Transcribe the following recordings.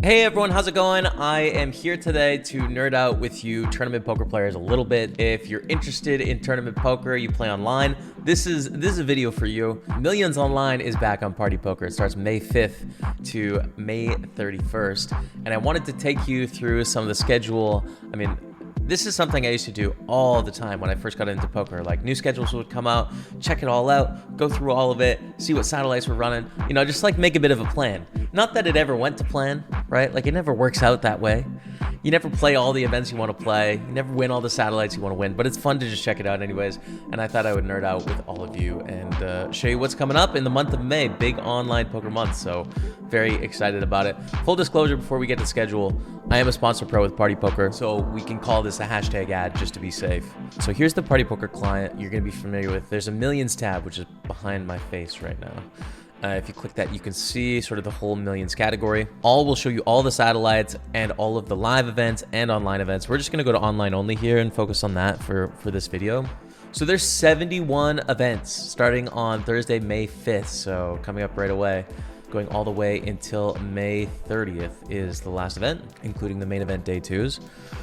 Hey everyone, how's it going? I am here today to nerd out with you tournament poker players a little bit. If you're interested in tournament poker, you play online, this is a video for you. Millions Online is back on Party Poker. It starts May 5th to May 31st. And I wanted to take you through some of the schedule. This is something I used to do all the time when I first got into poker. Like, new schedules would come out, check it all out, go through all of it, see what satellites were running, just like make a bit of a plan. Not that it ever went to plan, right? Like, it never works out that way. You never play all the events you want to play. You never win all the satellites you want to win, but it's fun to just check it out anyways. And I thought I would nerd out with all of you and show you what's coming up in the month of May, big online poker month. So very excited about it. Full disclosure before we get to schedule, I am a sponsor pro with Party Poker, so we can call this a hashtag ad just to be safe. So here's the Party Poker client you're going to be familiar with. There's a Millions tab, which is behind my face right now. If you click that, you can see sort of the whole Millions category. All will show you all the satellites and all of the live events and online events. We're just going to go to online only here and focus on that for this video. So there's 71 events starting on Thursday, May 5th. So coming up right away, going all the way until May 30th is the last event, including the main event day twos.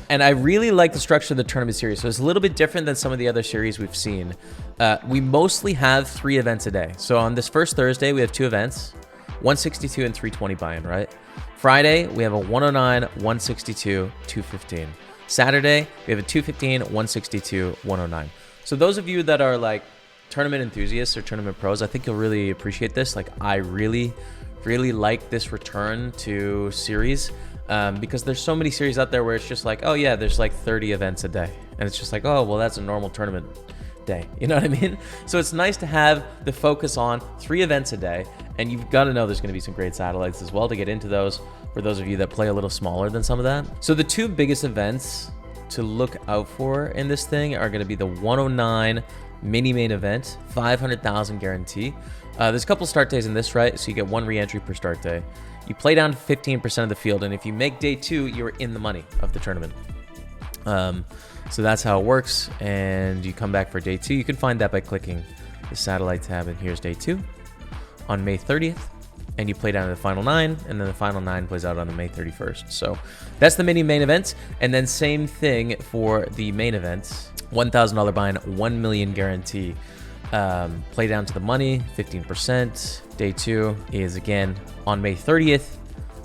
And I really like the structure of the tournament series. So it's a little bit different than some of the other series we've seen. We mostly have 3 events a day. So on this first Thursday, we have 2 events, 162 and 320 buy-in, right? Friday, we have a 109, 162, 215. Saturday, we have a 215, 162, 109. So those of you that are like tournament enthusiasts or tournament pros, I think you'll really appreciate this. Like, I really like this return to series because there's so many series out there where it's just like, oh yeah, there's like 30 events a day. And it's just like, oh, well, that's a normal tournament day. You know what I mean? So it's nice to have the focus on 3 events a day. And you've got to know there's going to be some great satellites as well to get into those for those of you that play a little smaller than some of that. So the 2 biggest events to look out for in this thing are going to be the 109 mini main event, 500,000 guarantee. There's a couple start days in this, right? So you get 1 re-entry per start day. You play down to 15% of the field, and if you make day 2, you're in the money of the tournament. So that's how it works, and you come back for day 2. You can find that by clicking the satellite tab, and here's day 2 on May 30th. And you play down to the final 9, and then the final 9 plays out on the May 31st. So that's the mini main event. And then same thing for the main events. $1,000 buy-in, 1 million guarantee. Play down to the money, 15%. Day 2 is again on May 30th.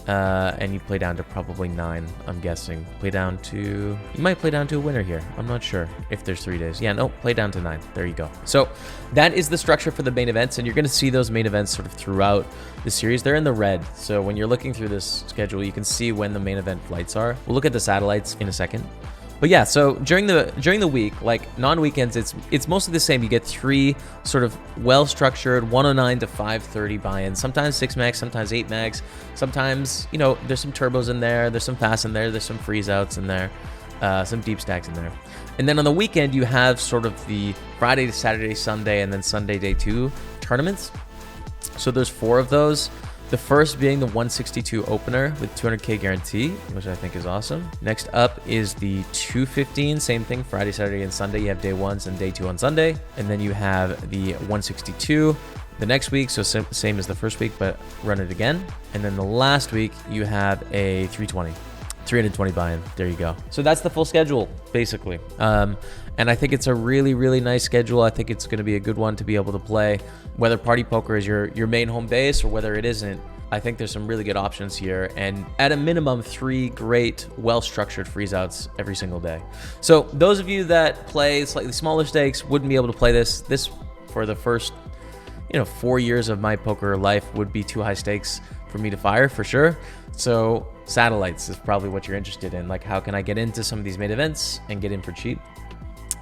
And you play down to probably 9, I'm guessing. You might play down to a winner here. I'm not sure if there's 3 days. Yeah, no, play down to 9. There you go. So that is the structure for the main events, and you're going to see those main events sort of throughout the series. They're in the red. So when you're looking through this schedule, you can see when the main event flights are. We'll look at the satellites in a second. But yeah, so during the week, like non-weekends, it's mostly the same. You get 3 sort of well-structured 109 to 530 buy-ins. Sometimes 6 mags, sometimes 8 mags. Sometimes, there's some turbos in there, there's some fast in there, there's some freeze outs in there, some deep stacks in there. And then on the weekend, you have sort of the Friday to Saturday, Sunday, and then Sunday day 2 tournaments. So there's 4 of those. The first being the 162 opener with 200K guarantee, which I think is awesome. Next up is the 215, same thing, Friday, Saturday, and Sunday. You have day 1s and day 2 on Sunday. And then you have the 162 the next week, so same as the first week, but run it again. And then the last week, you have a 320 buy-in. There you go. So that's the full schedule, basically. And I think it's a really nice schedule. I think it's going to be a good one to be able to play, whether Party Poker is your main home base or whether it isn't. I think there's some really good options here, and at a minimum 3 great, well-structured freeze outs every single day. So those of you that play slightly smaller stakes wouldn't be able to play this. This, for the first 4 years of my poker life, would be too high stakes for me to fire, for sure. So satellites is probably what you're interested in. Like, how can I get into some of these main events and get in for cheap?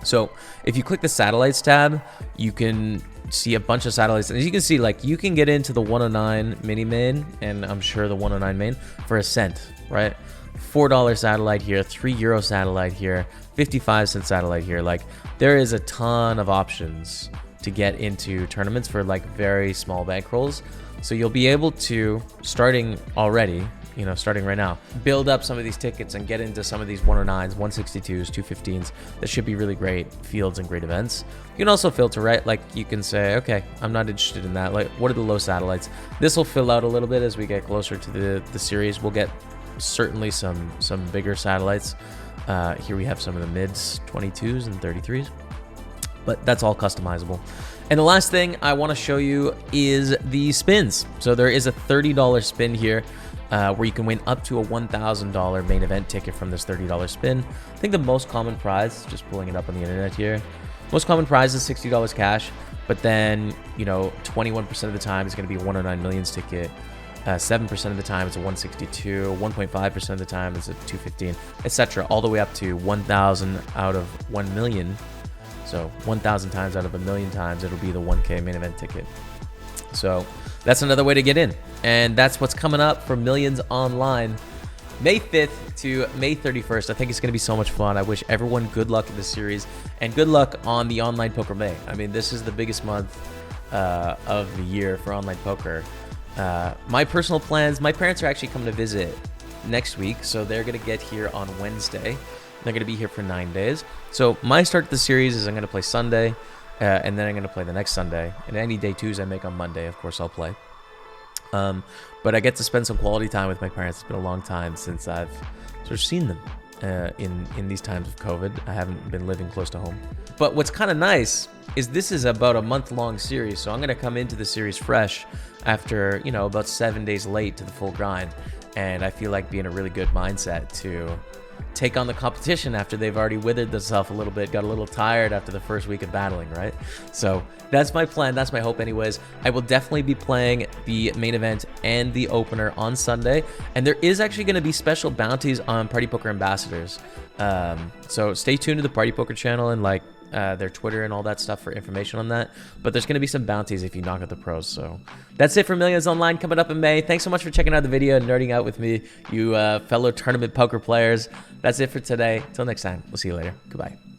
So if you click the satellites tab, you can see a bunch of satellites. And as you can see, like, you can get into the 109 mini main, and I'm sure the 109 main, for a cent, right? $4 satellite here, €3 satellite here, 55-cent satellite here. Like, there is a ton of options to get into tournaments for like very small bankrolls. So you'll be able to, starting right now, build up some of these tickets and get into some of these 109s, 162s, 215s. That should be really great fields and great events. You can also filter, right? Like, you can say, okay, I'm not interested in that. Like, what are the low satellites? This will fill out a little bit as we get closer to the series. We'll get certainly some bigger satellites. Here we have some of the mids, 22s and 33s, but that's all customizable. And the last thing I want to show you is the spins. So there is a $30 spin here where you can win up to a $1,000 main event ticket from this $30 spin. I think the most common prize, just pulling it up on the internet here, most common prize is $60 cash, but then, you know, 21% of the time it's going to be a 109 millions ticket. 7% of the time it's a 162, 1.5% of the time it's a 215, etc. All the way up to 1,000 out of 1 million. So 1,000 times out of 1 million times, it'll be the 1K main event ticket. So that's another way to get in. And that's what's coming up for Millions Online, May 5th to May 31st. I think it's going to be so much fun. I wish everyone good luck in this series and good luck on the Online Poker May. I mean, this is the biggest month of the year for online poker. My personal plans, my parents are actually coming to visit next week, so they're going to get here on Wednesday. They're going to be here for 9 days. So my start to the series is I'm going to play Sunday, and then I'm going to play the next Sunday. And any day twos I make on Monday, of course, I'll play. But I get to spend some quality time with my parents. It's been a long time since I've sort of seen them in these times of COVID. I haven't been living close to home. But what's kind of nice is this is about a month-long series, so I'm going to come into the series fresh after, you know, about 7 days late to the full grind. And I feel like being a really good mindset to take on the competition after they've already withered themselves a little bit, got a little tired after the first week of battling, right? So that's my plan. That's my hope anyways. I will definitely be playing the main event and the opener on Sunday. And there is actually going to be special bounties on Party Poker Ambassadors. So stay tuned to the Party Poker channel and like their Twitter and all that stuff for information on that. But there's going to be some bounties if you knock out the pros. So that's it for Millions Online coming up in May. Thanks so much for checking out the video and nerding out with me, you fellow tournament poker players. That's it for today. Till next time, we'll see you later. Goodbye.